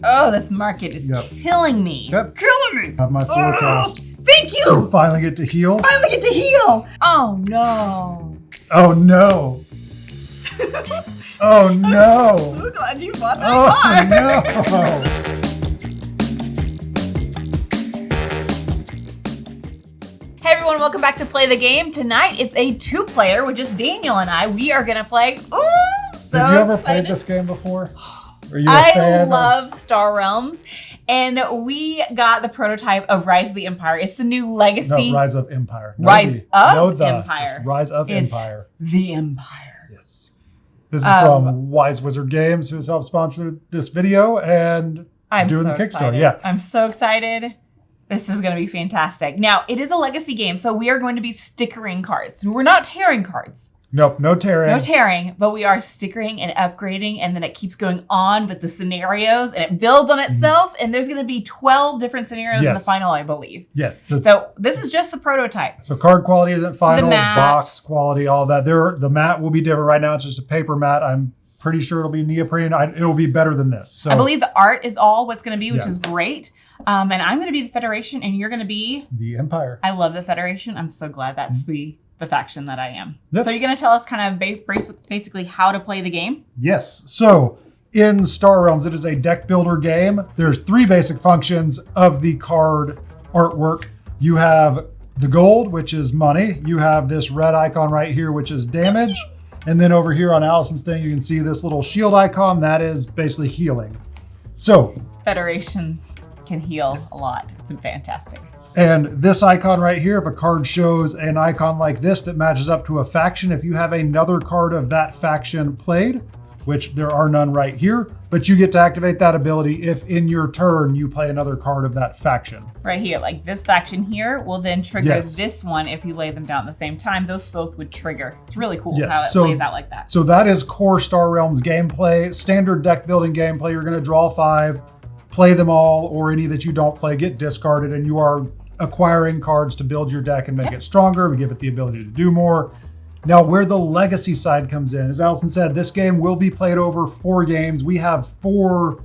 Oh, this market is killing me. Yep. Killing me. Have my forecast. Thank you. So finally get to heal. Finally get to heal. Oh no. Oh no. Oh no. I'm so glad you bought that car. No. Hey everyone, welcome back to Play the Game. Tonight it's a 2-player with just Daniel and I. We are gonna play. Oh, so Have you ever excited. played this game before? Are you a fan? I love Star Realms, and we got the prototype of Rise of the Empire. It's the new legacy. No, Rise of Empire. Rise of Empire. Empire. Rise of It's Empire. the Empire. Yes. This is from Wise Wizard Games, who has helped sponsor this video and I'm doing so the Kickstarter. excited. Yeah. I'm so excited. This is going to be fantastic. Now, it is a legacy game, so we are going to be stickering cards. We're not tearing cards. Nope, no tearing. No tearing, but we are stickering and upgrading, and then it keeps going on with the scenarios, and it builds on itself, and there's going to be 12 different scenarios in the final, I believe. Yes. So this is just the prototype. So card quality isn't final, The mat. box quality, all that. The mat will be different. Right now it's just a paper mat. I'm pretty sure it'll be neoprene. It'll be better than this. So I believe the art is all what's going to be, which is great. And I'm going to be the Federation, and you're going to be... the Empire. I love the Federation. I'm so glad that's the faction that I am. Yep. So you're going to tell us kind of basically how to play the game? Yes. So in Star Realms, it is a deck builder game. There's 3 basic functions of the card artwork. You have the gold, which is money. You have this red icon right here, which is damage. And then over here on Allison's thing, you can see this little shield icon. That is basically healing. So Federation can heal a lot. It's fantastic. and this icon right here, if a card shows an icon like this that matches up to a faction, if you have another card of that faction played, which there are none right here, but you get to activate that ability if in your turn you play another card of that faction. Right here, like this faction here will then trigger Yes. this one if you lay them down at the same time. Those both would trigger. It's really cool Yes, how it so- plays out like that. So that is core Star Realms gameplay, standard deck building gameplay. You're going to draw 5, play them all, or any that you don't play get discarded, and you are acquiring cards to build your deck and make it stronger. We give it the ability to do more. Now, where the legacy side comes in, as Allison said, this game will be played over 4 games. We have 4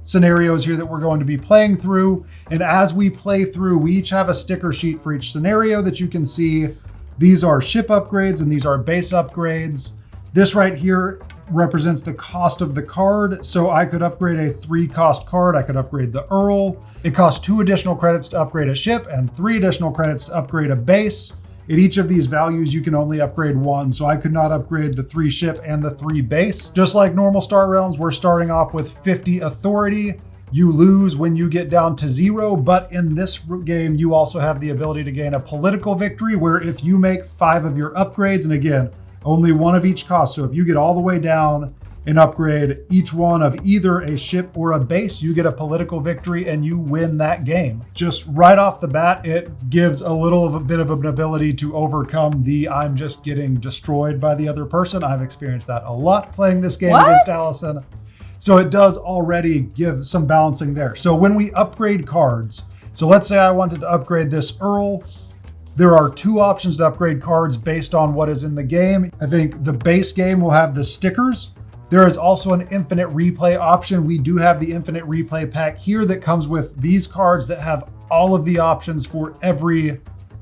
scenarios here that we're going to be playing through. And as we play through, we each have a sticker sheet for each scenario that you can see. These are ship upgrades and these are base upgrades. This right here represents the cost of the card. So I could upgrade a 3-cost card. I could upgrade the Earl. It costs 2 additional credits to upgrade a ship and 3 additional credits to upgrade a base. At each of these values, you can only upgrade 1. So I could not upgrade the 3 ship and the 3 base. Just like normal Star Realms, we're starting off with 50 authority. You lose when you get down to 0, but in this game, you also have the ability to gain a political victory where if you make 5 of your upgrades, and again, only 1 of each cost. So if you get all the way down and upgrade each one of either a ship or a base, you get a political victory and you win that game. Just right off the bat, it gives a little of a bit of an ability to overcome the I'm just getting destroyed by the other person. I've experienced that a lot playing this game against Allison. So it does already give some balancing there. So when we upgrade cards, so let's say I wanted to upgrade this Earl. There are 2 options to upgrade cards based on what is in the game. I think the base game will have the stickers. There is also an infinite replay option. We do have the infinite replay pack here that comes with these cards that have all of the options for every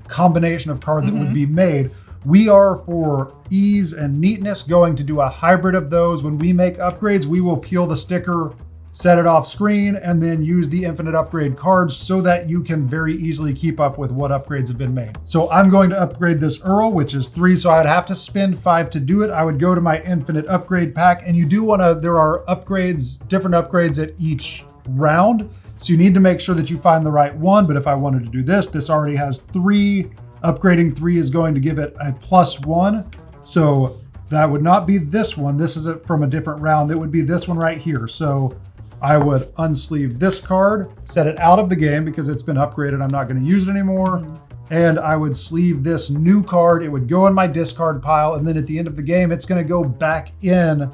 combination of card that would be made. We are, for ease and neatness, going to do a hybrid of those. When we make upgrades, we will peel the sticker, set it off screen, and then use the infinite upgrade cards so that you can very easily keep up with what upgrades have been made. So I'm going to upgrade this Earl, which is 3, so I'd have to spend 5 to do it. I would go to my infinite upgrade pack, and you do want to, there are upgrades, different upgrades at each round. So you need to make sure that you find the right one. But if I wanted to do this already has 3. Upgrading 3 is going to give it a +1. So that would not be this one. This is from a different round. It would be this one right here. So I would unsleeve this card, set it out of the game because it's been upgraded. I'm not going to use it anymore. And I would sleeve this new card. It would go in my discard pile. And then at the end of the game, it's going to go back in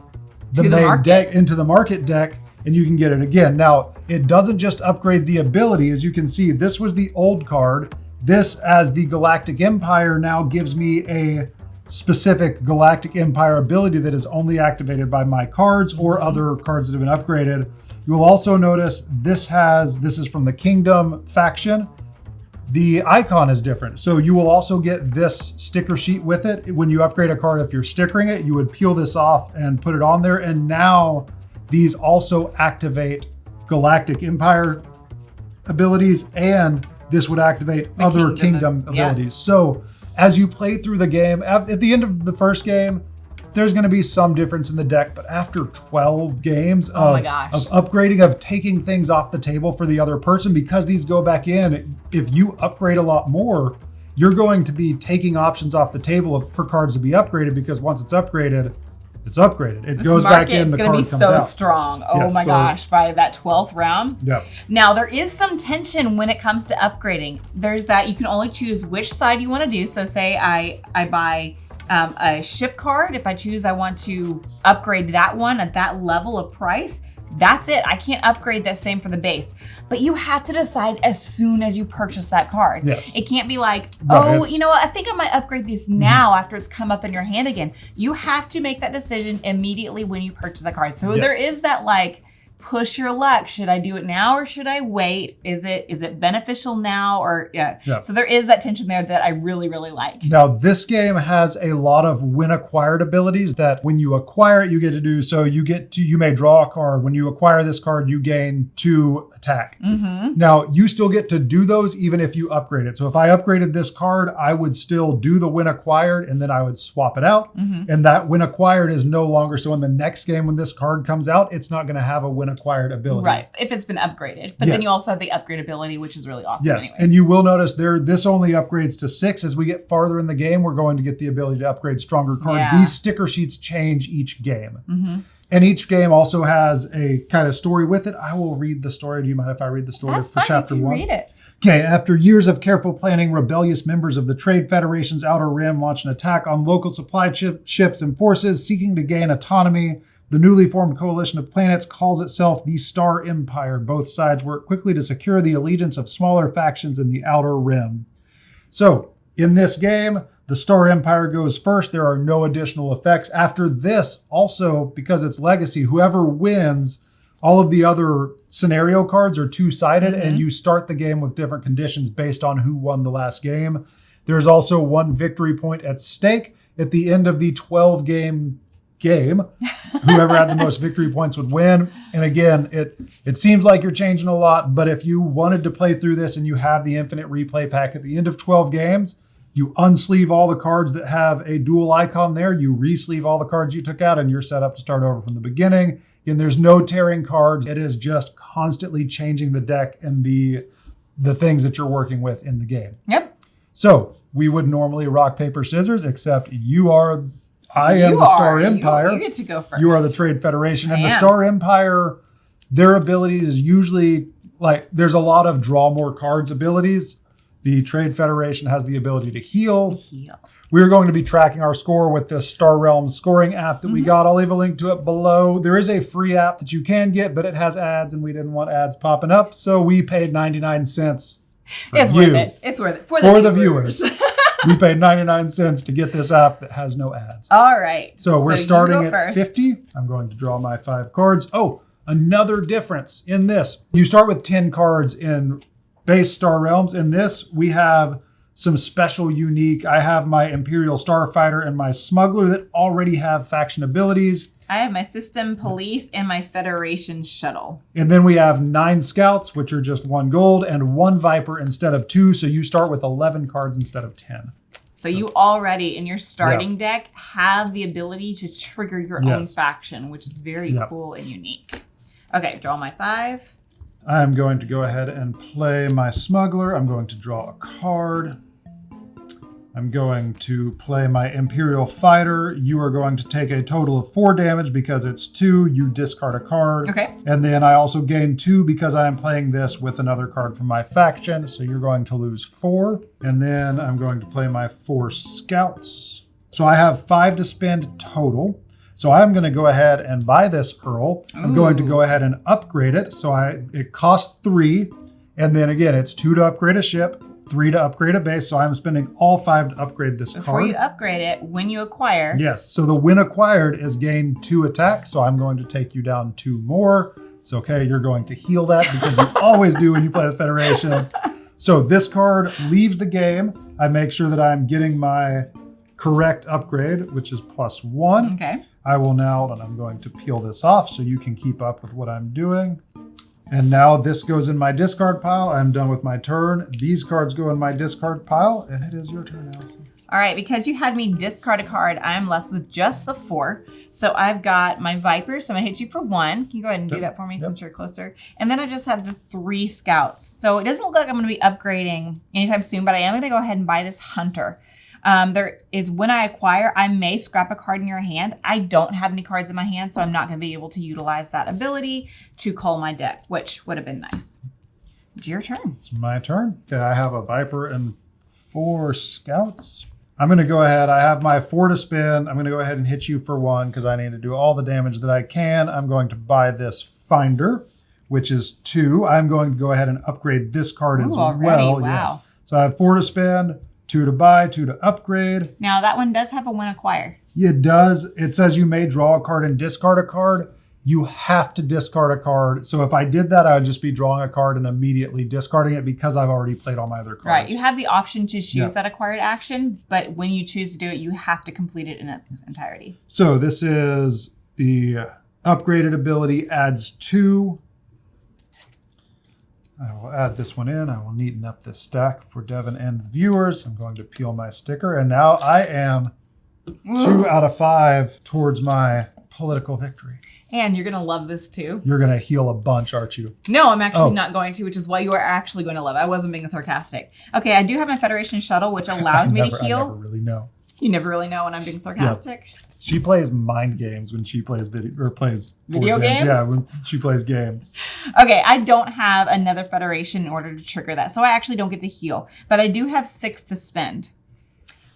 the main deck, into the market deck, and you can get it again. Now, it doesn't just upgrade the ability. As you can see, this was the old card. This, as the Galactic Empire, now gives me a specific Galactic Empire ability that is only activated by my cards or other cards that have been upgraded. You will also notice this is from the Kingdom faction. The icon is different. So you will also get this sticker sheet with it. When you upgrade a card, if you're stickering it, you would peel this off and put it on there. And now these also activate Galactic Empire abilities, and this would activate the other Kingdom abilities. So as you play through the game, at the end of the first game, there's going to be some difference in the deck, but after 12 games of upgrading, of taking things off the table for the other person, because these go back in, if you upgrade a lot more, you're going to be taking options off the table for cards to be upgraded, because once it's upgraded, it's upgraded. It goes back in, the card comes out. It's going to be so strong. Oh my gosh, by that 12th round. Yeah. Now, there is some tension when it comes to upgrading. There's that you can only choose which side you want to do. So say I buy a ship card. If I choose I want to upgrade that one at that level of price, that's it. I can't upgrade that same for the base. But you have to decide as soon as you purchase that card. Yes. It can't be like, oh, you know what? I think I might upgrade this now after it's come up in your hand again. You have to make that decision immediately when you purchase the card. So there is that like, push your luck. Should I do it now or should I wait? Is it beneficial now or So there is that tension there that I really, really like. Now this game has a lot of when acquired abilities that when you acquire it, you get to do. So you may draw a card. When you acquire this card, you gain 2 attack. Now you still get to do those even if you upgrade it. So if I upgraded this card, I would still do the when acquired and then I would swap it out. And that when acquired is no longer. So in the next game, when this card comes out, it's not going to have a when acquired ability. Right, if it's been upgraded. But then you also have the upgrade ability, which is really awesome. Yes, and you will notice this only upgrades to 6. As we get farther in the game, we're going to get the ability to upgrade stronger cards. These sticker sheets change each game. And each game also has a kind of story with it. I will read the story. Do you mind if I read the story for chapter 1? Read it. Okay, after years of careful planning, rebellious members of the Trade Federation's Outer Rim launched an attack on local supply ships and forces seeking to gain autonomy. The newly formed coalition of planets calls itself the Star Empire. Both sides work quickly to secure the allegiance of smaller factions in the Outer Rim. So, in this game, the Star Empire goes first. There are no additional effects. After this, also, because it's Legacy, whoever wins, all of the other scenario cards are 2-sided, and you start the game with different conditions based on who won the last game. There's also 1 victory point at stake. At the end of the 12-game game, whoever had the most victory points would win. And again, it seems like you're changing a lot, but if you wanted to play through this and you have the infinite replay pack at the end of 12 games, you unsleeve all the cards that have a dual icon there, you re-sleeve all the cards you took out, and you're set up to start over from the beginning. And there's no tearing cards. It is just constantly changing the deck and the things that you're working with in the game. Yep. So we would normally rock, paper, scissors, except I am the Star Empire. You get to go first. You are the Trade Federation. And the Star Empire, their abilities is usually like there's a lot of draw more cards abilities. The Trade Federation has the ability to heal. We're going to be tracking our score with the Star Realms scoring app that we got. I'll leave a link to it below. There is a free app that you can get, but it has ads and we didn't want ads popping up. So we paid 99 cents for It's worth it. It's worth it. For the viewers. We paid 99 cents to get this app that has no ads. All right. So we're starting at 50. I'm going to draw my 5 cards. Oh, another difference in this. You start with 10 cards in base Star Realms. In this, we have some special unique. I have my Imperial Starfighter and my Smuggler that already have faction abilities. I have my System Police and my Federation Shuttle. And then we have 9 Scouts, which are just 1 gold, and 1 Viper instead of 2. So you start with 11 cards instead of 10. So you already, in your starting deck, have the ability to trigger your own faction, which is very cool and unique. Okay, draw my 5. I'm going to go ahead and play my Smuggler. I'm going to draw a card. I'm going to play my Imperial Fighter. You are going to take a total of 4 damage because it's 2. You discard a card. Okay. And then I also gain 2 because I am playing this with another card from my faction. So you're going to lose 4. And then I'm going to play my 4 Scouts. So I have 5 to spend total. So I'm going to go ahead and buy this Earl. I'm going to go ahead and upgrade it. So it costs 3. And then again, it's 2 to upgrade a ship, 3 to upgrade a base. So I'm spending all 5 to upgrade this card. Before you upgrade it, when you acquire. Yes. So the when acquired is gain 2 attack. So I'm going to take you down 2 more. It's okay. You're going to heal that because you always do when you play the Federation. So this card leaves the game. I make sure that I'm getting my correct upgrade, which is +1. Okay. I will now, and I'm going to peel this off so you can keep up with what I'm doing. And now this goes in my discard pile. I'm done with my turn. These cards go in my discard pile, and it is your turn, Allison. All right, because you had me discard a card, I'm left with just the 4. So I've got my Viper, so I'm gonna hit you for 1. Can you go ahead and do that for me since you're closer? And then I just have the 3 Scouts. So it doesn't look like I'm gonna be upgrading anytime soon, but I am gonna go ahead and buy this Hunter. There is when I acquire, I may scrap a card in your hand. I don't have any cards in my hand, so I'm not gonna be able to utilize that ability to cull my deck, which would have been nice. It's your turn. It's my turn. Okay, I have a Viper and 4 Scouts. I'm going to go ahead. I have my 4 to spin. I'm going to go ahead and hit you for 1 because I need to do all the damage that I can. I'm going to buy this Finder, which is 2. I'm going to go ahead and upgrade this card as already? well. Wow. Yes. So I have 4 to spend, 2 to buy, 2 to upgrade. Now that one does have a when acquire. It does. It says you may draw a card and discard a card. You have to discard a card. So if I did that, I would just be drawing a card and immediately discarding it because I've already played all my other cards. Right. You have the option to choose that acquired action, but when you choose to do it, you have to complete it in its entirety. So this is the upgraded ability adds 2. I will add this one in. I will neaten up this stack for Devin and the viewers. I'm going to peel my sticker. And now I am 2 out of 5 towards my political victory. And you're going to love this too. You're going to heal a bunch, aren't you? No, I'm actually not going to, which is why you are actually going to love it. I wasn't being sarcastic. Okay, I do have my Federation shuttle, which allows me to heal. I never really know. You never really know when I'm being sarcastic. Yep. She plays mind games when she plays video games. Yeah, when she plays games. Okay, I don't have another Federation in order to trigger that, so I actually don't get to heal. But I do have 6 to spend.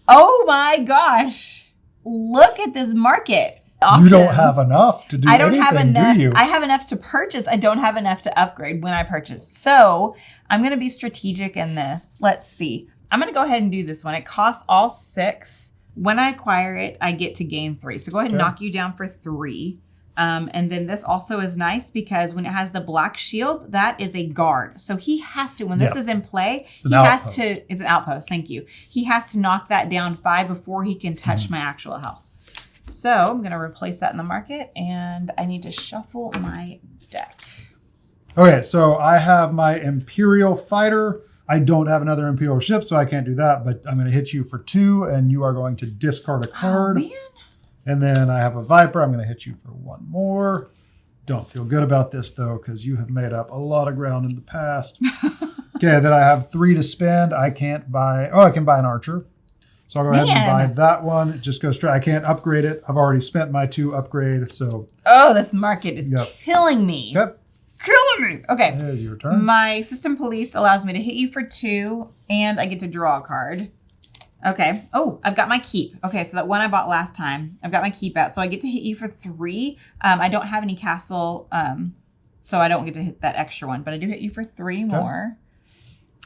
Oh my gosh. Look at this market. Options. You don't have enough to do anything, have enough. do you? I have enough to purchase. I don't have enough to upgrade when I purchase. So I'm going to be strategic in this. Let's see. I'm going to go ahead and do this one. It costs all 6. When I acquire it, I get to gain 3. So go ahead and knock you down for 3. And then this also is nice because when it has the black shield, that is a guard. So he has to, when this is in play, it's an outpost. Thank you. He has to knock that down 5 before he can touch my actual health. So I'm going to replace that in the market, and I need to shuffle my deck. Okay, so I have my Imperial Fighter. I don't have another Imperial ship, so I can't do that, but I'm going to hit you for 2, and you are going to discard a card. Oh, man. And then I have a Viper. I'm going to hit you for 1 more. Don't feel good about this, though, because you have made up a lot of ground in the past. Okay, then I have 3 to spend. I can't buy... Oh, I can buy an Archer. So I'll go ahead and buy that one. It just goes straight. I can't upgrade it. I've already spent my 2 upgrade, so... Oh, this market is killing me. Yep. Killing me. Okay. It is your turn. My System Police allows me to hit you for 2, and I get to draw a card. Okay. Oh, I've got my keep. Okay, so that one I bought last time, I've got my keep out. So I get to hit you for 3. I don't have any castle, so I don't get to hit that extra one, but I do hit you for 3 more.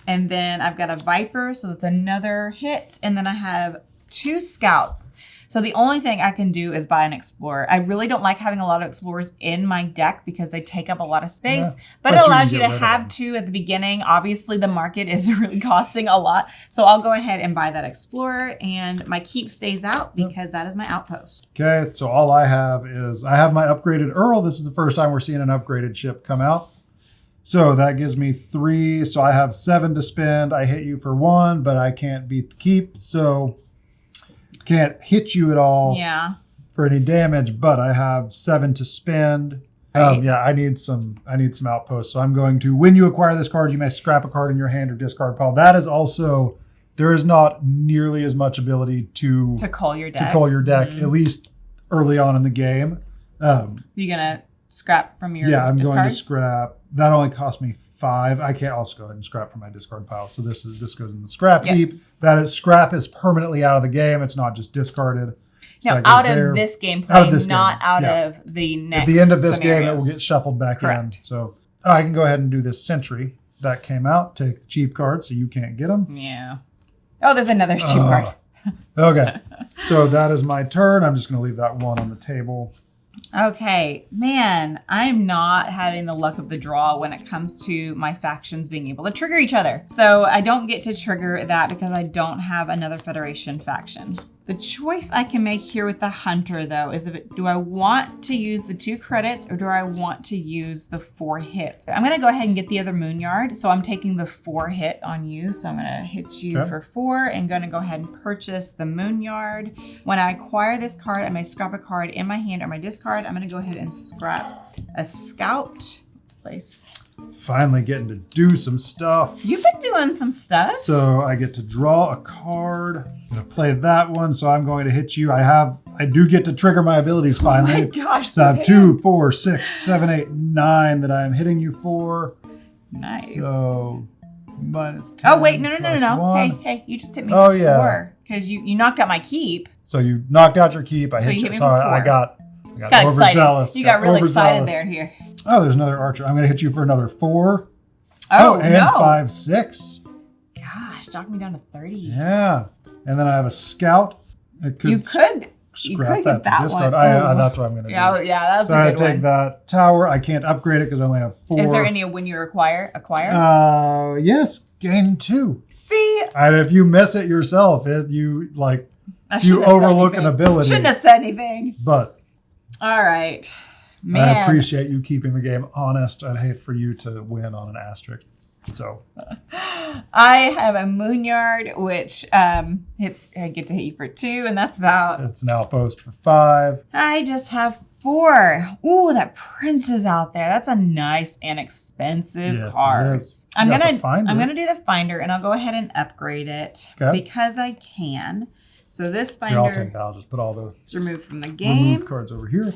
And then I've got a Viper, so that's another hit. And then I have 2 Scouts. So the only thing I can do is buy an Explorer. I really don't like having a lot of Explorers in my deck because they take up a lot of space. Yeah, but it allows you to have 2 at the beginning. Obviously, the market is really costing a lot. So I'll go ahead and buy that Explorer. And my keep stays out because that is my outpost. Okay, so all I have is I have my upgraded Earl. This is the first time we're seeing an upgraded ship come out. So that gives me 3. So I have 7 to spend. I hit you for 1, but I can't beat the keep. So can't hit you at all for any damage, but I have 7 to spend. Right. I need some outposts. So I'm going to, when you acquire this card, you may scrap a card in your hand or discard pile. That is also, there is not nearly as much ability to cull your deck. At least early on in the game. You gonna scrap from your I'm discard? going to scrap. That only cost me 5. I can't also go ahead and scrap from my discard pile. So this goes in the scrap heap. That is, scrap is permanently out of the game. It's not just discarded. So now, out of this gameplay, not out of the next. At the end of this game, it will get shuffled back in. So I can go ahead and do this Sentry. That came out. Take the cheap card so you can't get them. Yeah. Oh, there's another cheap card. Okay. So that is my turn. I'm just going to leave that 1 on the table. Okay, man, I'm not having the luck of the draw when it comes to my factions being able to trigger each other. So I don't get to trigger that because I don't have another Federation faction. The choice I can make here with the Hunter, though, is do I want to use the 2 credits or do I want to use the 4 hits? I'm going to go ahead and get the other Moon Yard. So I'm taking the 4 hit on you. So I'm going to hit you for 4 and going to go ahead and purchase the Moon Yard. When I acquire this card, I may scrap a card in my hand or my discard. I'm going to go ahead and scrap a Scout. Place. Finally getting to do some stuff. You've been doing some stuff. So I get to draw a card. I'm going to play that one. So I'm going to hit you. I do get to trigger my abilities finally. Oh my gosh. So I have 2, 4, 6, 7, 8, 9 that I'm hitting you for. Nice. So minus 10. Oh, wait. No. 1. Hey, you just hit me for 4. Because you knocked out my keep. So you knocked out your keep. I hit you. Sorry, I got overzealous. You got really excited there here. Oh, there's another archer. I'm going to hit you for another 4. Oh, and no. 5, 6. Gosh, knocked me down to 30. Yeah. And then I have a scout. You could get that discard. one. That's what I'm going to do. Yeah, that's so a good I take that tower. I can't upgrade it because I only have 4. Is there any when you acquire? Yes. Gain 2. See? And if you miss it yourself, you overlook an ability. Shouldn't have said anything. But. All right. Man. I appreciate you keeping the game honest. I'd hate for you to win on an asterisk. So I have a Moon Yard, which I get to hit you for 2, and that's about. It's an outpost for 5. I just have 4. Ooh, that Prince is out there. That's a nice and expensive card. Yes. I'm gonna do the Finder, and I'll go ahead and upgrade it because I can. So this Finder. Here, I'll take that. I'll just put all the removed from the game. Removed cards over here.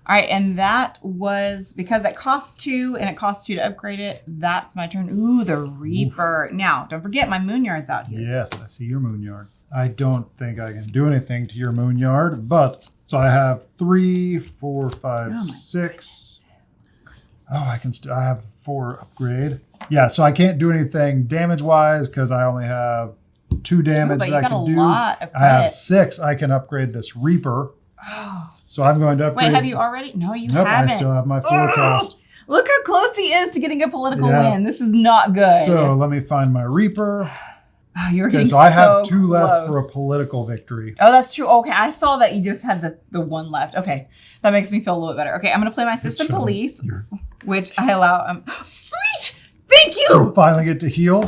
All right, and that was because that costs 2 and it costs 2 to upgrade it. That's my turn. Ooh, the Reaper. Now, don't forget my Moon Yard's out here. Yes, I see your Moon Yard. I don't think I can do anything to your Moon Yard, but so I have 3, 4, 5, 6. Oh, I have 4 upgrade. Yeah, so I can't do anything damage-wise because I only have 2 damage that I can do. I have 6. I can upgrade this Reaper. Oh. So I'm going to upgrade. Wait, have you already? No, you haven't. I still have my 4 cost. Look how close he is to getting a political win. This is not good. So let me find my Reaper. Oh, you're getting so I have 2 close. left for a political victory. Oh, that's true. Okay, I saw that you just had the 1 left. Okay, that makes me feel a little bit better. Okay, I'm going to play my System Police, which I allow. Sweet! Thank you! So finally get to heal?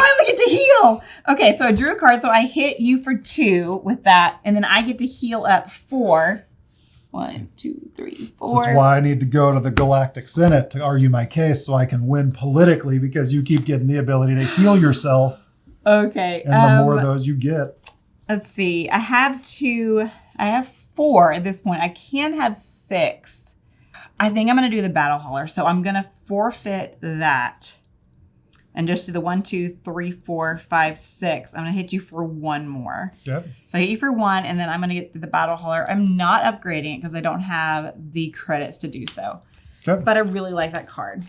Okay, so I drew a card, so I hit you for 2 with that, and then I get to heal up 4. 1, 2, 3, 4. This is why I need to go to the Galactic Senate to argue my case so I can win politically because you keep getting the ability to heal yourself. Okay. And the more of those you get. Let's see. I have 4 at this point. I can have 6. I think I'm going to do the Battle Hauler. So I'm going to forfeit that. And just do the 1, 2, 3, 4, 5, 6. I'm going to hit you for 1 more. Yep. So I hit you for 1, and then I'm going to get the Battle Hauler. I'm not upgrading it because I don't have the credits to do so. Okay. But I really like that card.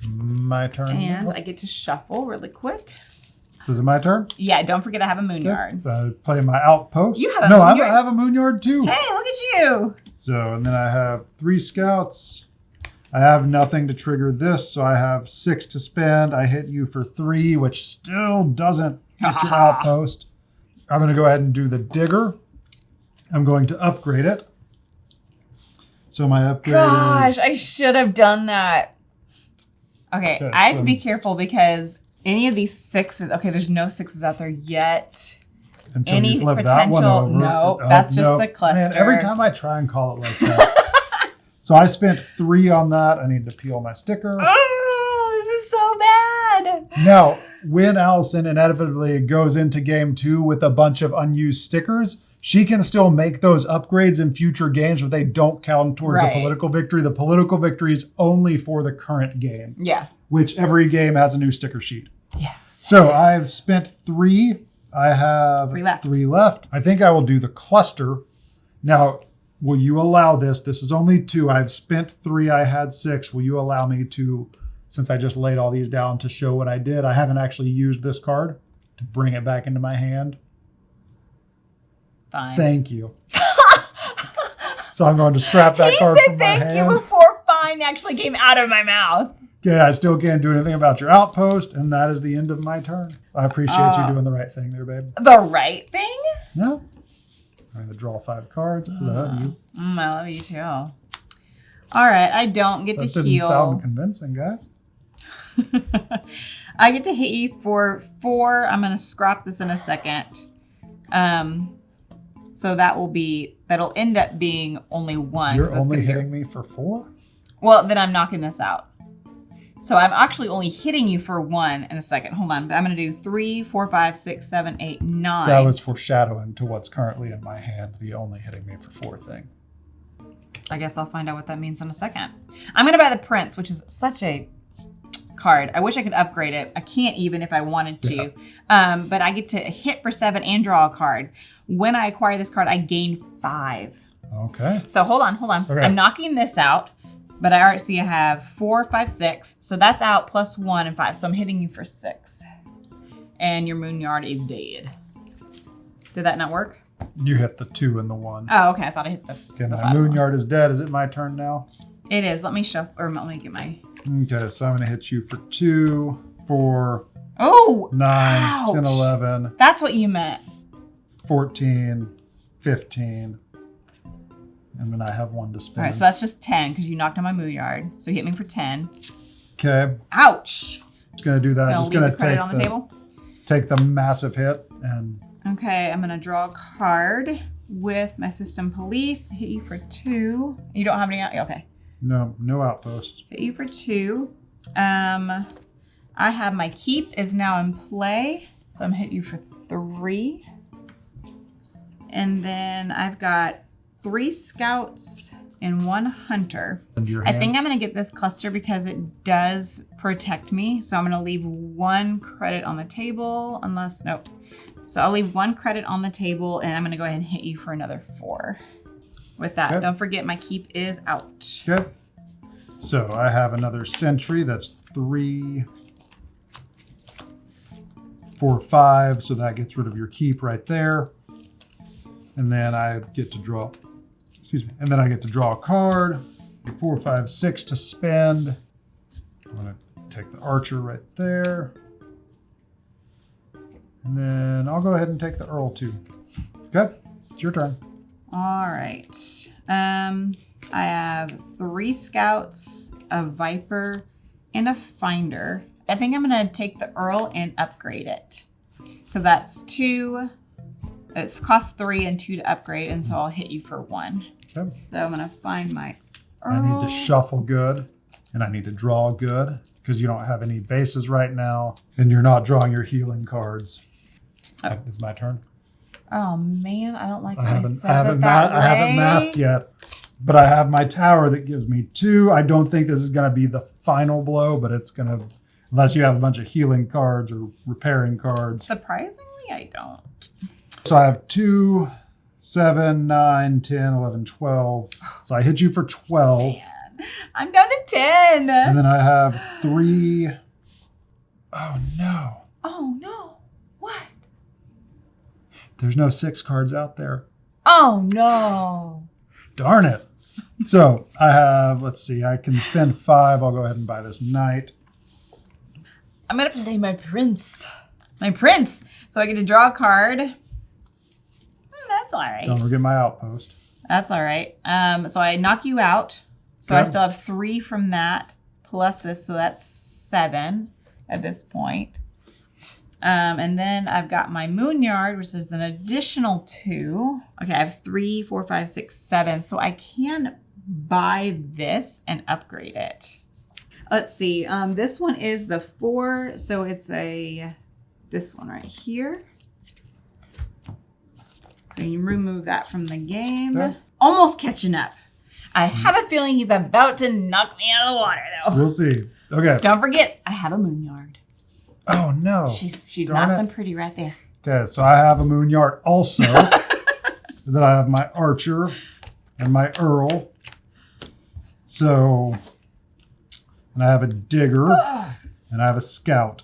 My turn. And I get to shuffle really quick. So is it my turn? Yeah, don't forget I have a Moon Yard. So I play my Outpost. You have a Moon Yard? I have a Moon Yard too. Hey, look at you. So, and then I have 3 Scouts. I have nothing to trigger this, so I have 6 to spend. I hit you for 3, which still doesn't get your Outpost. I'm going to go ahead and do the Digger. I'm going to upgrade it. So my upgrade is... I should have done that. Okay, I have to be careful because any of these 6s... Okay, there's no 6s out there yet. Until Any you flip potential... that one over. No, that's just a cluster. Man, every time I try and call it like that. So I spent 3 on that. I need to peel my sticker. Oh, this is so bad. Now, when Allison inevitably goes into game 2 with a bunch of unused stickers, she can still make those upgrades in future games, but they don't count towards the political victory. The political victory is only for the current game. Yeah. Which every game has a new sticker sheet. Yes. So I've spent 3. I have 3 left. I think I will do the cluster. Now, will you allow this? This is only 2. I've spent 3. I had 6. Will you allow me to, since I just laid all these down to show what I did, I haven't actually used this card to bring it back into my hand. Fine. Thank you. So I'm going to scrap that He card said from my thank you hand. before fine actually came out of my mouth. Okay, I still can't do anything about your outpost, and that is the end of my turn. I appreciate you doing the right thing there, babe. The right thing? No. I'm going to draw 5 cards. I love you. I love you too. All right, I don't get That to didn't heal. sound convincing, guys. I get to hit you for 4. I'm going to scrap this in a second. So that'll end up being only 1. You're only hitting me for 4? Well, then I'm knocking this out. So I'm actually only hitting you for 1 in a second. Hold on. I'm going to do 3, 4, 5, 6, 7, 8, 9. That was foreshadowing to what's currently in my hand, the only hitting me for 4 thing. I guess I'll find out what that means in a second. I'm going to buy the Prince, which is such a card. I wish I could upgrade it. I can't even if I wanted to. Yeah. But I get to hit for 7 and draw a card. When I acquire this card, I gain 5. Okay. So hold on. Okay. I'm knocking this out. But I already see I have 4, 5, 6. So that's out plus 1 and 5. So I'm hitting you for 6. And your moon yard is dead. Did that not work? You hit the 2 and the 1. Oh, okay. I thought I hit the Okay, my 5 moon one. yard is dead. Is it my turn now? It is. Let me shuffle, or let me get my... Okay, so I'm going to hit you for 2, 4, Oh! 9, Ouch. 10, 11, That's what you meant. 14, 15. And then I have 1 to spend. All right, so that's just 10 because you knocked on my moon yard. So you hit me for 10. Okay. Ouch! Just going to do that. Just going to take on the table. Take the massive hit and... Okay, I'm going to draw a card with my system police. Hit you for 2. You don't have any... Okay. No outpost. Hit you for 2. I have my keep is now in play. So I'm hit you for 3. And then I've got 3 scouts and 1 hunter. I think I'm going to get this cluster because it does protect me. So I'm going to leave 1 credit on the table unless, nope. So I'll leave 1 credit on the table and I'm going to go ahead and hit you for another 4. With that, okay. Don't forget my keep is out. Okay. So I have another sentry. That's 3, 4, 5. So that gets rid of your keep right there. And then I get to draw, and then I get to draw a card. 4, 5, 6 to spend. I'm going to take the archer right there. And then I'll go ahead and take the earl too. Okay, it's your turn. All right. I have 3 scouts, a viper, and a finder. I think I'm going to take the earl and upgrade it. Because that's 2. It costs 3 and 2 to upgrade, and so I'll hit you for 1. Okay. So I'm going to find my earl. I need to shuffle good, and I need to draw good, because you don't have any bases right now, and you're not drawing your healing cards. Oh. It's my turn. Oh, man, I don't like I that haven't mathed yet, but I have my tower that gives me 2. I don't think this is going to be the final blow, but it's going to, unless you have a bunch of healing cards or repairing cards. Surprisingly, I don't. So I have 2, 7, 9, 10, 11, 12. So I hit you for 12. Man, I'm down to 10. And then I have 3. Oh, no. Oh, no. What? There's no 6 cards out there. Oh, no. Darn it. So I have, let's see, I can spend 5. I'll go ahead and buy this knight. I'm going to play my prince. My prince. So I get to draw a card. That's all right. Don't forget my outpost. That's all right. So I knock you out. So okay. I still have 3 from that plus this. So that's 7 at this point. And then I've got my moon yard, which is an additional 2. Okay, I have 3, 4, 5, 6, 7. So I can buy this and upgrade it. Let's see. This one is the 4. So it's this one right here. So you remove that from the game. Okay. Almost catching up. I have a feeling he's about to knock me out of the water, though. We'll see. Okay. Don't forget, I have a moon yard. Oh, no. She's nice and pretty right there. Okay, so I have a moon yard also. Then I have my archer and my earl. So, and I have a digger and I have a scout.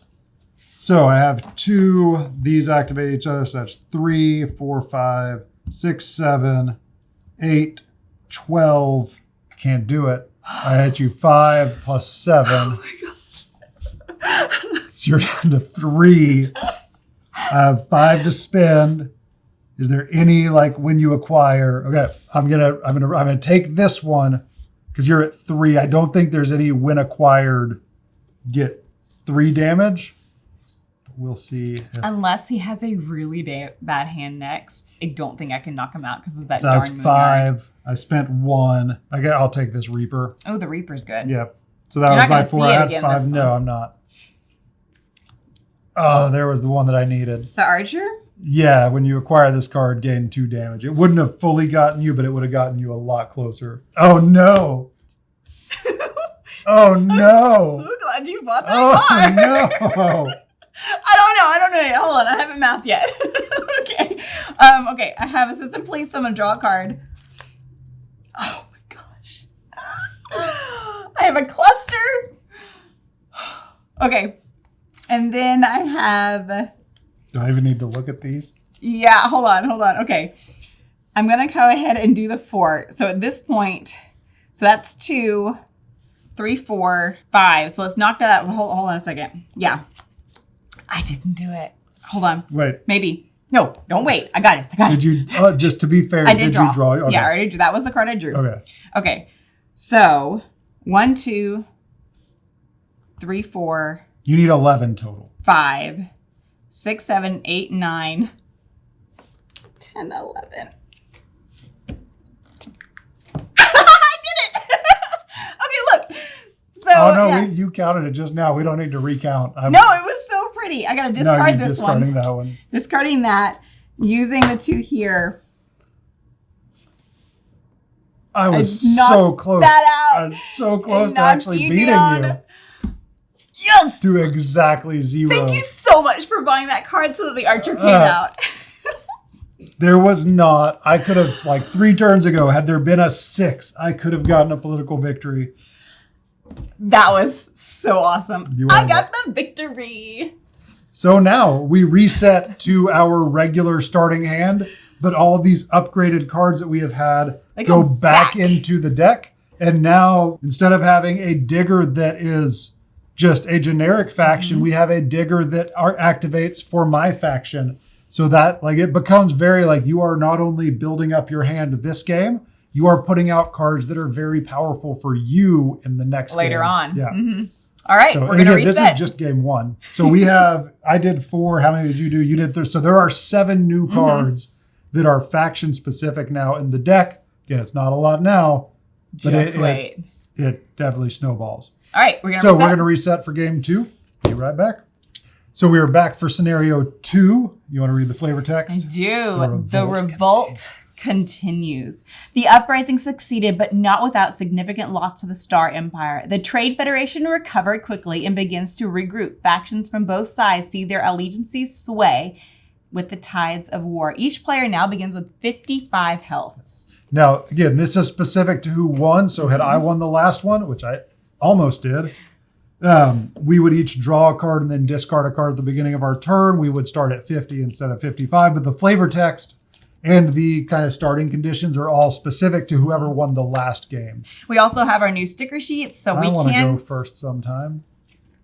So I have 2, these activate each other. So that's 3, 4, 5, 6, 7, 8, 12. I can't do it. I hit you 5 plus 7. Oh my gosh. So you're down to 3. I have 5 to spend. Is there any like when you acquire? Okay, I'm gonna take this one because you're at 3. I don't think there's any when acquired get 3 damage. We'll see. Unless he has a really bad hand next. I don't think I can knock him out because of that So that's darn 5. I spent 1. I'll take this Reaper. Oh, the Reaper's good. Yep. So that You're was not my gonna 4. see I it had again 5. this No, one. I'm not. Oh, there was the one that I needed. The Archer? Yeah, when you acquire this card, gain 2 damage. It wouldn't have fully gotten you, but it would have gotten you a lot closer. Oh, no. Oh, no. I'm so glad you bought that card. No. I don't know. Hold on. I haven't mathed yet. Okay. Okay. I have Assistant Police. So I'm going to draw a card. Oh, my gosh. I have a cluster. Okay. And then I have... Do I even need to look at these? Yeah, hold on. Okay. I'm going to go ahead and do the 4. So at this point, so that's 2, 3, 4, 5. So let's knock that out. Hold on a second. Yeah. I didn't do it. Hold on. Wait. Maybe. No, don't wait. I got this. Did you, just to be fair, I did draw. you draw? Okay. Yeah, I already drew. That was the card I drew. Okay. Okay. So 1, 2, 3, 4, You need 11 total. 5, 6, 7, 8, 9, 10, 11. I did it! Okay, look. So, Oh, no, yeah. you counted it just now. We don't need to recount. No, it was so pretty. I got to discard this discarding one. that one. Discarding that, using the 2 here. I was knocked so close. that out. I was so close to knocked actually you beating down. you. Yes! To exactly 0. Thank you so much for buying that card so that the Archer came out. There was not. I could have, like 3 turns ago, had there been a 6, I could have gotten a political victory. That was so awesome. You I won got the victory. So now we reset to our regular starting hand, but all these upgraded cards that we have had They go go back back. into the deck. And now, instead of having a digger that is just a generic faction, we have a digger that activates for my faction. So that like it becomes very like you are not only building up your hand this game, you are putting out cards that are very powerful for you in the next Later game. on. Yeah. Mm-hmm. All right, So we're and going to again, reset. this is just game 1. So we have, I did 4. How many did you do? You did 3. So there are 7 new cards that are faction specific now in the deck. Again, it's not a lot now, but Just wait. it definitely snowballs. All right, we're going to So reset. we're going to reset for game 2. Be right back. So we are back for scenario 2. You want to read the flavor I text? do. The revolt continues. The uprising succeeded, but not without significant loss to the Star Empire. The Trade Federation recovered quickly and begins to regroup. Factions from both sides see their allegiances sway with the tides of war. Each player now begins with 55 health. Now, again, this is specific to who won. So had I won the last one, which I almost did, we would each draw a card and then discard a card at the beginning of our turn. We would start at 50 instead of 55. But the flavor text and the kind of starting conditions are all specific to whoever won the last game. We also have our new sticker sheets, so I we want to can... go first sometime.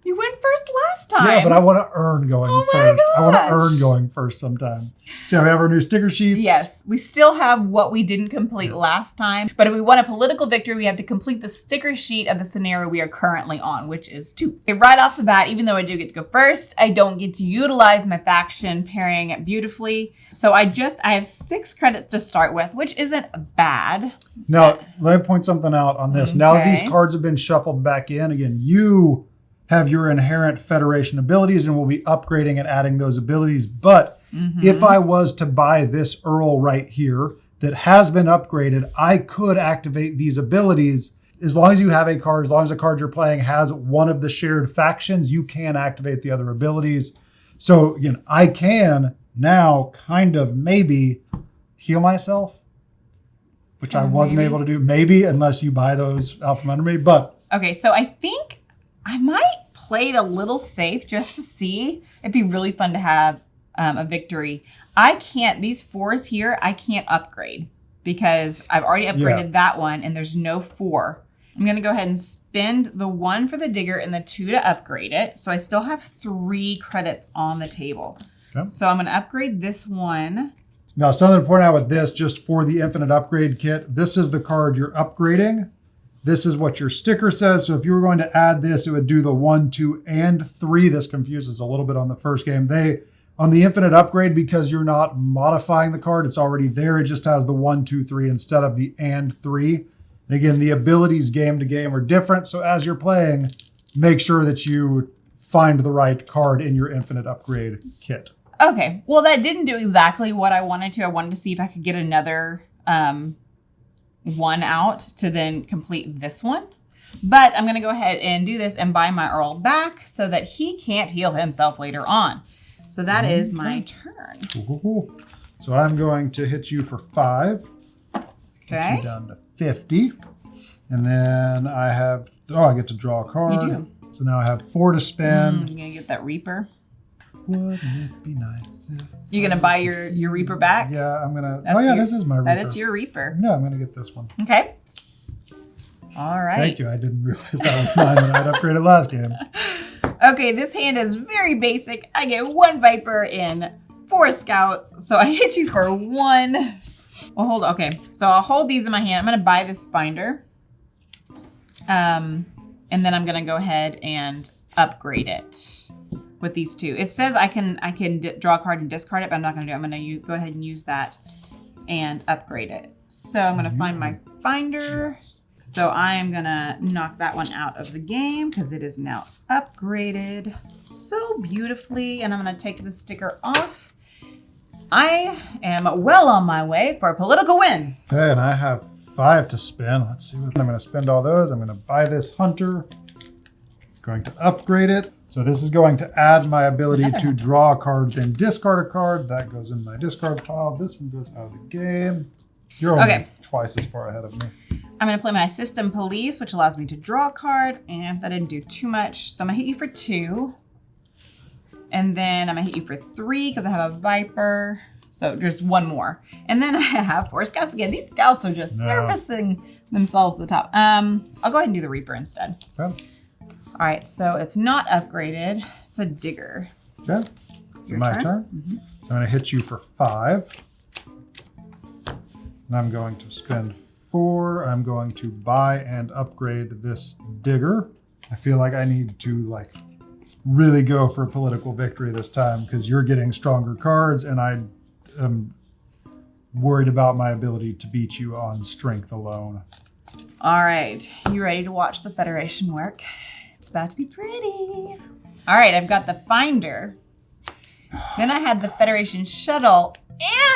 You went first last time. Yeah, but I want to earn going Oh my first. I want to gosh. earn going first sometime. So we have our new sticker sheets. Yes, we still have what we didn't complete last time. But if we want a political victory, we have to complete the sticker sheet of the scenario we are currently on, which is 2. Okay, right off the bat, even though I do get to go first, I don't get to utilize my faction pairing it beautifully. So I have 6 credits to start with, which isn't bad. Now, let me point something out on this. Now that Okay. these cards have been shuffled back in, again, you have your inherent Federation abilities and we'll be upgrading and adding those abilities. But if I was to buy this Earl right here that has been upgraded, I could activate these abilities. As long as you have a card, as long as the card you're playing has one of the shared factions, you can activate the other abilities. So again, I can now kind of maybe heal myself, which I wasn't able to do. Maybe, unless you buy those out from under me. But Okay, so I think I might play it a little safe just to see. It'd be really fun to have a victory. I can't, these 4s here, I can't upgrade. because I've already upgraded that one and there's no 4. I'm going to go ahead and spend the 1 for the digger and the 2 to upgrade it. So I still have 3 credits on the table. Okay. So I'm going to upgrade this one. Now, something to point out with this, just for the infinite upgrade kit, this is the card you're upgrading. This is what your sticker says. So if you were going to add this, it would do the 1, 2, and 3. This confuses a little bit on the first game. On the infinite upgrade, because you're not modifying the card, it's already there. It just has the 1, 2, 3 instead of the and 3. And again, the abilities game to game are different. So as you're playing, make sure that you find the right card in your infinite upgrade kit. Okay. Well, that didn't do exactly what I wanted to. I wanted to see if I could get another 1 out to then complete this one. But I'm going to go ahead and do this and buy my Earl back so that he can't heal himself later on. So that is my turn. Cool. So I'm going to hit you for 5. Get you down to 50. And then I have, I get to draw a card. You do. So now I have 4 to spend. You're going to get that Reaper. Wouldn't it be nice if you're going to buy your Reaper back? Yeah, I'm going to. This is my Reaper. That is your Reaper. Yeah, I'm going to get this one. Okay. All right. Thank you. I didn't realize that was mine when I'd upgraded last game. Okay, this hand is very basic. I get 1 Viper and 4 Scouts. So I hit you for 1. Well, hold on. Okay, so I'll hold these in my hand. I'm going to buy this binder. And then I'm going to go ahead and upgrade it with these 2. It says I can draw a card and discard it, but I'm not going to do it. I'm going to go ahead and use that and upgrade it. So I'm going to find my binder. So I'm going to knock that one out of the game because it is now upgraded so beautifully. And I'm going to take the sticker off. I am well on my way for a political win. Okay, and I have 5 to spend. Let's see what I'm going to spend all those. I'm going to buy this hunter. Going to upgrade it. So this is going to add my ability to draw a card, then discard a card. That goes in my discard pile. This one goes out of the game. You're only twice as far ahead of me. I'm going to play my System Police, which allows me to draw a card. And that didn't do too much. So I'm going to hit you for 2. And then I'm going to hit you for 3 because I have a Viper. So just 1 more. And then I have 4 Scouts again. These Scouts are just surfacing themselves at the top. I'll go ahead and do the Reaper instead. Okay. All right, so it's not upgraded. It's a digger. Okay. It's my turn. Mm-hmm. So I'm going to hit you for 5. And I'm going to spend 4. I'm going to buy and upgrade this digger. I feel like I need to really go for a political victory this time because you're getting stronger cards and I am worried about my ability to beat you on strength alone. All right, you ready to watch the Federation work? It's about to be pretty. All right, I've got the Finder. Then I had the Federation Shuttle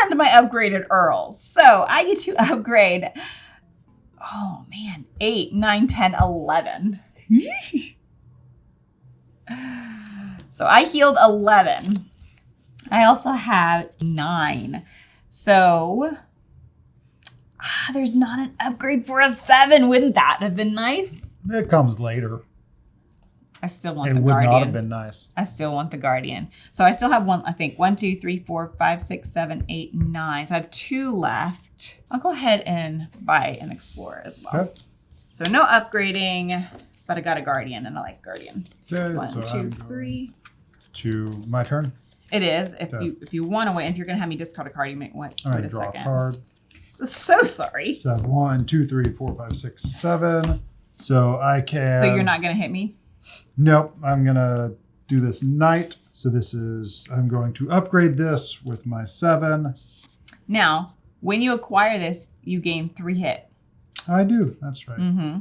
and my upgraded Earls. So I get to upgrade, 8, 9, 10, 11. So I healed 11. I also have 9. So there's not an upgrade for a 7. Wouldn't that have been nice? It comes later. I still want the Guardian. It would not have been nice. I still want the Guardian. So I still have 1, I think. 1, 2, 3, 4, 5, 6, 7, 8, 9. So I have 2 left. I'll go ahead and buy an Explorer as well. Okay. So no upgrading, but I got a Guardian and I like Guardian. Okay, 1, 2, 3. To my turn? It is. If you want to wait, if you're going to have me discard a card, you might wait a draw second. A card. So sorry. So I have 1, 2, 3, 4, 5, 6, 7. So I can... So you're not going to hit me? Nope. I'm going to do this Knight. So I'm going to upgrade this with my 7. Now, when you acquire this, you gain 3 hit. I do. That's right. Mm-hmm.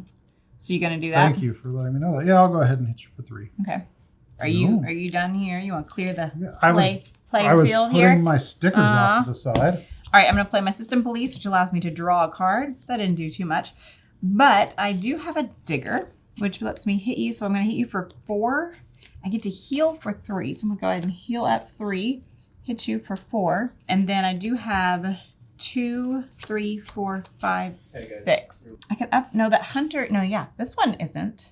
So you're going to do that? Thank you for letting me know that. Yeah, I'll go ahead and hit you for 3. Okay. Are you done here? You want to clear the playing I was putting my stickers off to the side. All right, I'm going to play my System Police, which allows me to draw a card. That didn't do too much. But I do have a Digger, which lets me hit you. So I'm going to hit you for 4. I get to heal for 3. So I'm going to go ahead and heal up 3, hit you for 4. And then I do have 2, 3, 4, 5, 6. I can that Hunter. No, yeah, this one isn't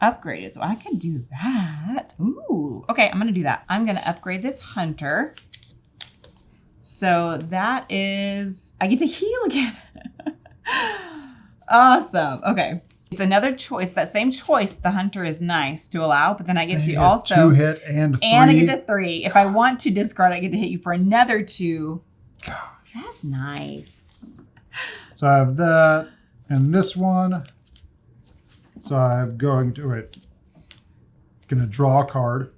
upgraded, so I could do that. Ooh, okay, I'm gonna do that. I'm gonna upgrade this Hunter. So that is, I get to heal again. Awesome. Okay. It's another choice. That same choice. The hunter is nice to allow, but then I get to also 2 hit and 3. And I get to 3. If I want to discard, I get to hit you for another 2. Gosh. That's nice. So I have that and this one. So I'm going to draw a card.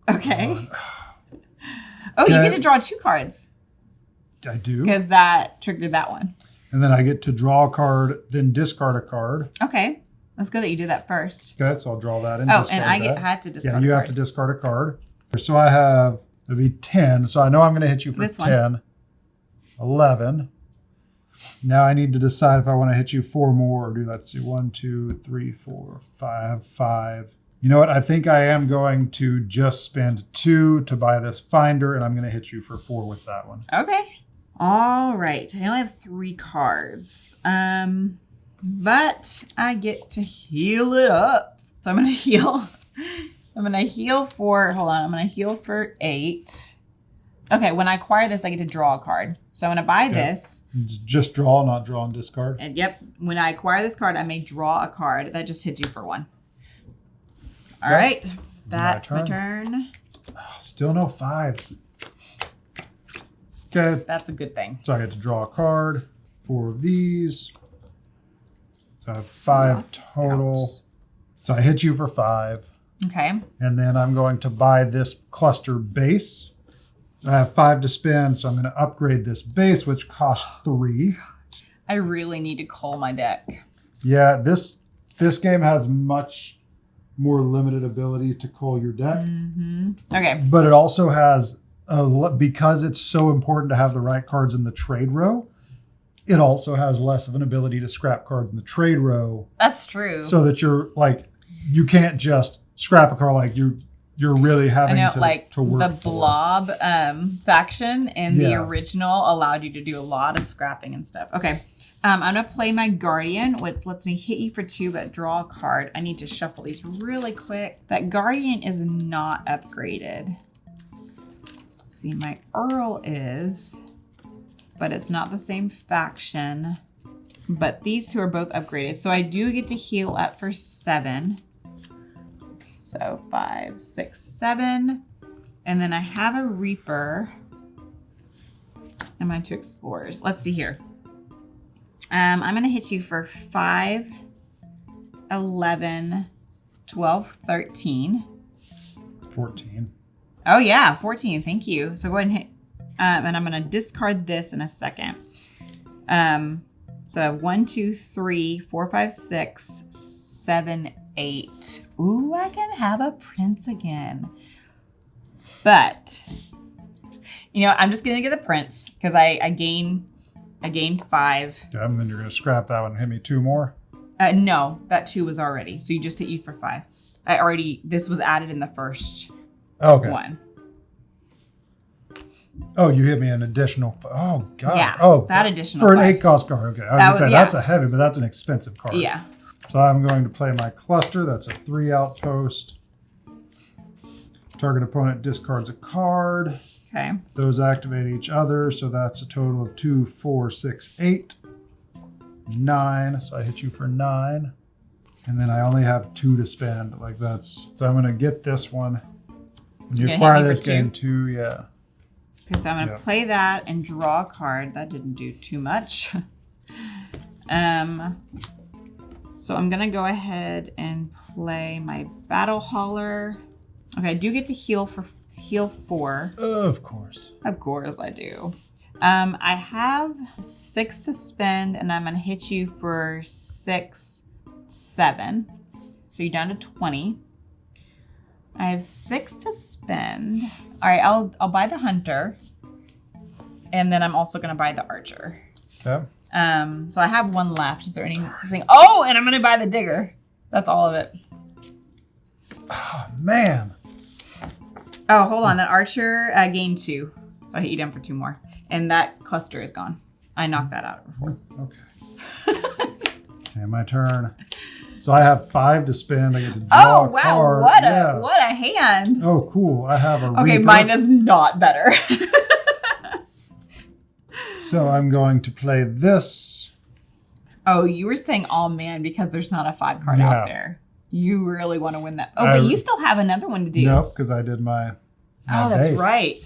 Okay. Oh, you get to draw 2 cards. I do. Because that triggered that one. And then I get to draw a card, then discard a card. Okay. That's good that you did that first. Okay, so I'll draw that and discard and I had to discard a card. Yeah, you have to discard a card. So I have, it'd be 10. So I know I'm going to hit you for this 10. One. 11. Now I need to decide if I want to hit you 4 more or do that. See, 1, 2, 3, 4, 5, 5. You know what? I think I am going to just spend 2 to buy this finder, and I'm going to hit you for 4 with that one. Okay. All right. I only have 3 cards. But I get to heal it up. So I'm going to heal. I'm going to heal for, hold on. I'm going to heal for 8. Okay. When I acquire this, I get to draw a card. So I'm going to buy this. It's just draw, not draw and discard. And yep. When I acquire this card, I may draw a card. That just hits you for 1. All right. That's my turn. Oh, still no 5s. Okay. That's a good thing. So I get to draw a card. 4 of these. So I have 5 total. So I hit you for 5. Okay. And then I'm going to buy this cluster base. I have 5 to spend, so I'm going to upgrade this base, which costs 3. I really need to cull my deck. Yeah, this game has much more limited ability to cull your deck. Mm-hmm. Okay. But it also has, because it's so important to have the right cards in the trade row, it also has less of an ability to scrap cards in the trade row. That's true. So that you're like, you can't just scrap a card, like you're really having to work the for. blob faction in the original allowed you to do a lot of scrapping and stuff. Okay. I'm going to play my Guardian, which lets me hit you for 2, but draw a card. I need to shuffle these really quick. That Guardian is not upgraded. Let's see, my Earl is, but it's not the same faction. But these 2 are both upgraded. So I do get to heal up for 7. So 5, 6, 7. And then I have a Reaper and my 2 Explorers. Let's see here. I'm going to hit you for 5, 11, 12, 13. 14. Oh, yeah, 14. Thank you. So go ahead and hit. And I'm going to discard this in a second. So I have 1, 2, 3, 4, 5, 6, 7, 8. Ooh, I can have a prince again. But, I'm just going to get the prince because I gain 5. Yeah, and then you're going to scrap that one and hit me 2 more? No, that 2 was already. So you just hit you for 5. This was added in the first one. Oh, you hit me an additional. Oh, God. Yeah. Oh, that additional. For an 8 cost card. Okay. I was going to say, that's a heavy, but that's an expensive card. Yeah. So I'm going to play my cluster. That's a 3 outpost. Target opponent discards a card. Okay. Those activate each other. So that's a total of 2, 4, 6, 8, 9. So I hit you for 9. And then I only have 2 to spend. So I'm going to get this one. When you acquire this game, 2, yeah. Okay, so I'm going to play that and draw a card. That didn't do too much. So I'm going to go ahead and play my Battle Hauler. Okay, I do get to heal 4. Of course. Of course I do. I have 6 to spend, and I'm going to hit you for 6, 7. So you're down to 20. I have 6 to spend. All right, I'll buy the Hunter, and then I'm also going to buy the Archer. Okay. So I have 1 left. Is there anything? Oh, and I'm going to buy the Digger. That's all of it. Oh, man. Oh, hold on. That Archer gained 2. So I hit you down for 2 more. And that cluster is gone. I knocked that out before. Okay. Okay, my turn. So I have 5 to spend. I get to draw a card. What a hand. Oh, cool. I have a Okay, Reaper. mine is not better. So I'm going to play this. Oh, you were saying all man because there's not a 5 card out there. You really want to win that. Oh, but you still have another one to do. Nope, because I did my that's base. right.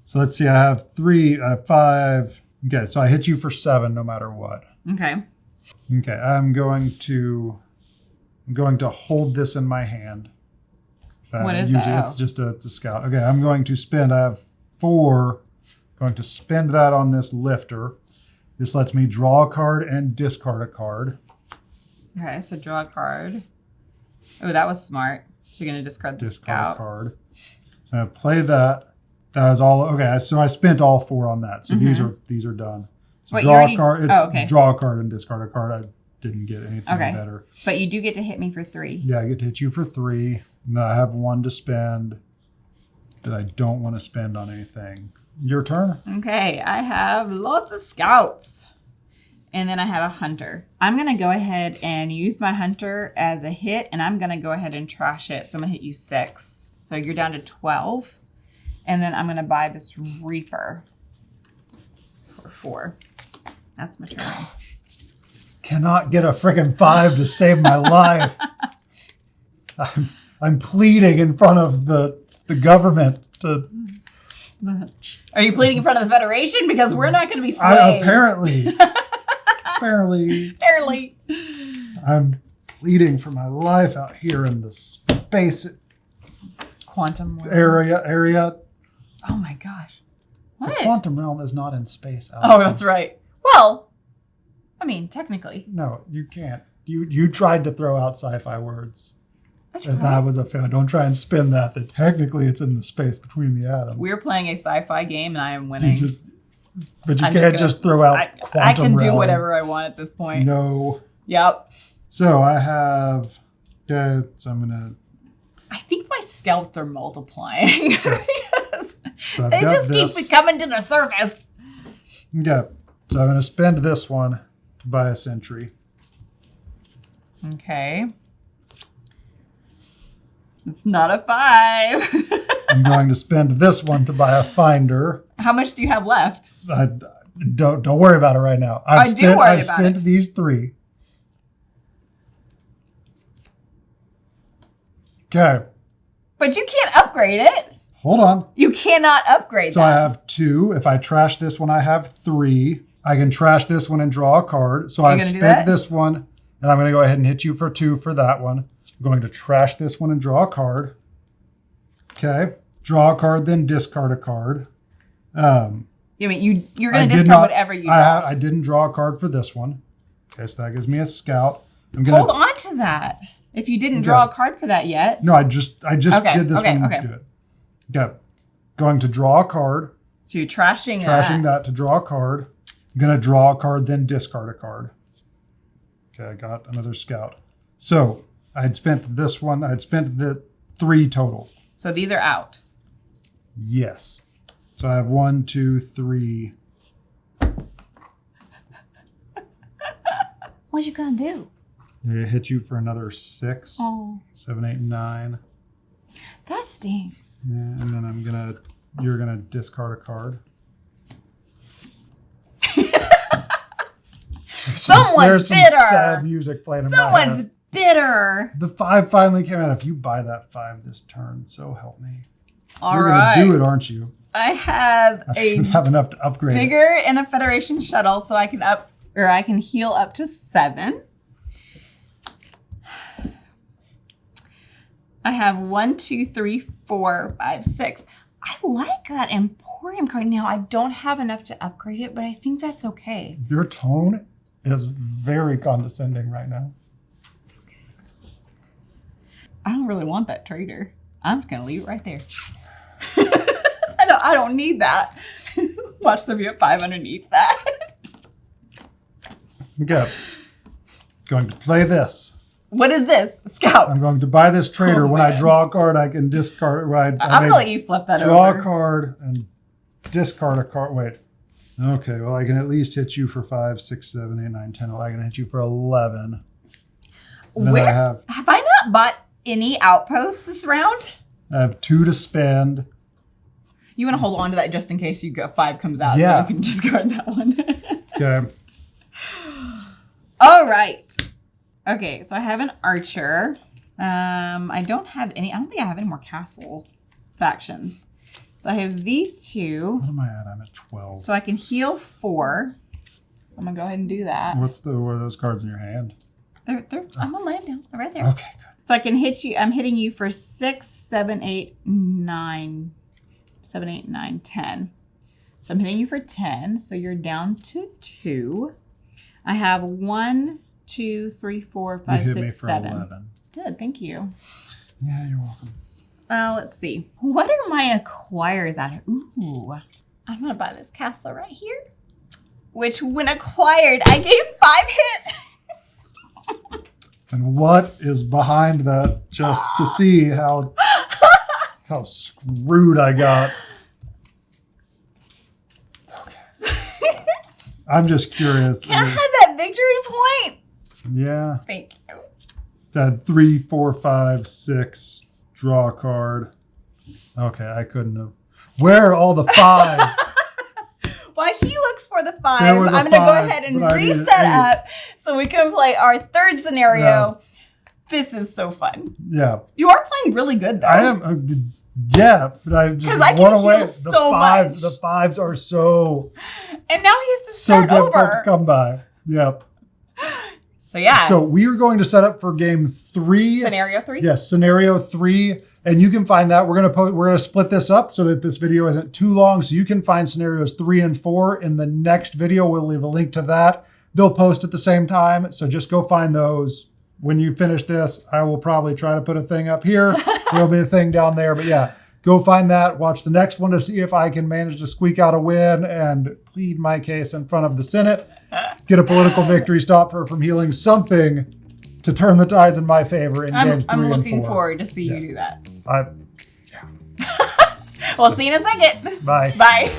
So let's see. I have 3, 5. Okay, so I hit you for 7 no matter what. Okay. Okay, I'm going to hold this in my hand. So what is usually that? It's just it's a scout. Okay, I'm going to spend. I have 4. Going to spend that on this lifter. This lets me draw a card and discard a card. Okay, so draw a card. Oh, that was smart. You're going to discard the scout. A card. So I'm going to play that. That was all. Okay, so I spent all 4 on that. So these are done. So draw a card. It's draw a card and discard a card. I didn't get anything better. But you do get to hit me for 3. Yeah, I get to hit you for 3. And then I have 1 to spend that I don't want to spend on anything. Your turn. Okay, I have lots of scouts. And then I have a hunter. I'm going to go ahead and use my hunter as a hit, and I'm going to go ahead and trash it. So I'm going to hit you 6. So you're down to 12. And then I'm going to buy this Reaper for 4. That's my turn. Cannot get a freaking 5 to save my life. I'm pleading in front of the government to... Are you pleading in front of the Federation? Because we're not going to be swayed. Apparently. I'm pleading for my life out here in the space quantum area. Oh my gosh. What? The quantum realm is not in space, Allison. Oh, that's right. Well, I mean, technically. No, you can't. You tried to throw out sci-fi words. And Right. that was a fail. Don't try and spin that technically it's in the space between the atoms. We're playing a sci-fi game and I am winning. But you can't just throw out quantum I can realm. do whatever I want at this point. No. Yep. So I have... so I'm going to... I think my scouts are multiplying. Because So they just keep coming to the surface. Yeah. So I'm going to spend this one to buy a sentry. Okay. It's not a 5. I'm going to spend this one to buy a finder. How much do you have left? Don't worry about it right now. I've spent these 3. Okay. But you can't upgrade it. Hold on. You cannot upgrade So I have 2. If I trash this one, I have 3. I can trash this one and draw a card. So I've spent this one, and I'm going to go ahead and hit you for 2 for that one. I'm going to trash this one and draw a card. Okay. Draw a card, then discard a card. You mean you're going to discard whatever you draw. I didn't draw a card for this one. Okay, so that gives me a scout. Hold on to that. If you didn't draw a card for that yet. No, I just did this one. Okay. Do it. Okay. Going to draw a card. So you're trashing that to draw a card. I'm going to draw a card, then discard a card. Okay, I got another scout. So I'd spent this one. I'd spent the 3 total. So these are out. Yes. So I have 1, 2, 3. What you gonna do? I hit you for another 6. Oh. 7, 8, 9. That stinks. Yeah, and then you're gonna discard a card. There's some sad music playing in my head. Someone's bitter. The 5 finally came out. If you buy that 5 this turn, so help me. You're right. gonna do it, aren't you? I have have enough to upgrade digger and a Federation shuttle, so I can heal up to 7. I have 1, 2, 3, 4, 5, 6. I like that Emporium card. Now I don't have enough to upgrade it, but I think that's okay. Your tone is very condescending right now. It's okay. I don't really want that trader. I'm just gonna leave it right there. I don't need that. Watch there be a 5 underneath that. Okay. Going to play this. What is this? Scout. I'm going to buy this trader. When I draw a card, I can discard. I'm gonna let you flip that draw over. a card and discard a card. Wait. Okay. Well, I can at least hit you for 5, 6, 7, 8, 9, 10. I can hit you for 11. And then Have I not bought any outposts this round? I have 2 to spend. You want to hold on to that just in case 5 comes out. Yeah. You can discard that one. Okay. All right. Okay, so I have an archer. I don't think I have any more castle factions. So I have these 2. What am I at? I'm at 12. So I can heal 4. I'm gonna go ahead and do that. What are those cards in your hand? I'm gonna lay them down. They're right there. Okay, good. So I can hit you. I'm hitting you for 6, 7, 8, 9. 7, 8, 9, 10. So I'm hitting you for 10. So you're down to 2. I have 1, 2, 3, 4, 5, You hit 6, me for 7. 11. Good, thank you. Yeah, you're welcome. Let's see. What are my acquires out here? Ooh, I'm gonna buy this castle right here. Which, when acquired, I gave 5 hits. And what is behind that? Just to see how screwed I got. Okay. I'm just curious. Can I have that victory point? Yeah. Thank you. Had 3, 4, 5, 6. Draw a card. Okay, I couldn't have. Where are all the 5s? While he looks for the There 5s, was a I'm going to go 5, ahead and but I needed reset 8. up so we can play our 3rd scenario. Yeah. This is so fun. Yeah. You are playing really good, though. I am. Yeah, but I just 'Cause I can want away. heal The so 5s. much. The 5s are so And now he has to so start difficult over. to come by. Yep. So, yeah. So we are going to set up for game 3. Scenario 3? Yes, scenario 3. And you can find that. We're gonna split this up so that this video isn't too long. So you can find scenarios 3 and 4 in the next video. We'll leave a link to that. They'll post at the same time. So just go find those. When you finish this, I will probably try to put a thing up here. There'll be a thing down there. But yeah, go find that. Watch the next one to see if I can manage to squeak out a win and plead my case in front of the Senate. Get a political victory, stop her from healing something to turn the tides in my favor in games 3 and 4. I'm looking forward to see you do that. Yeah. We'll see you in a second. Bye. Bye.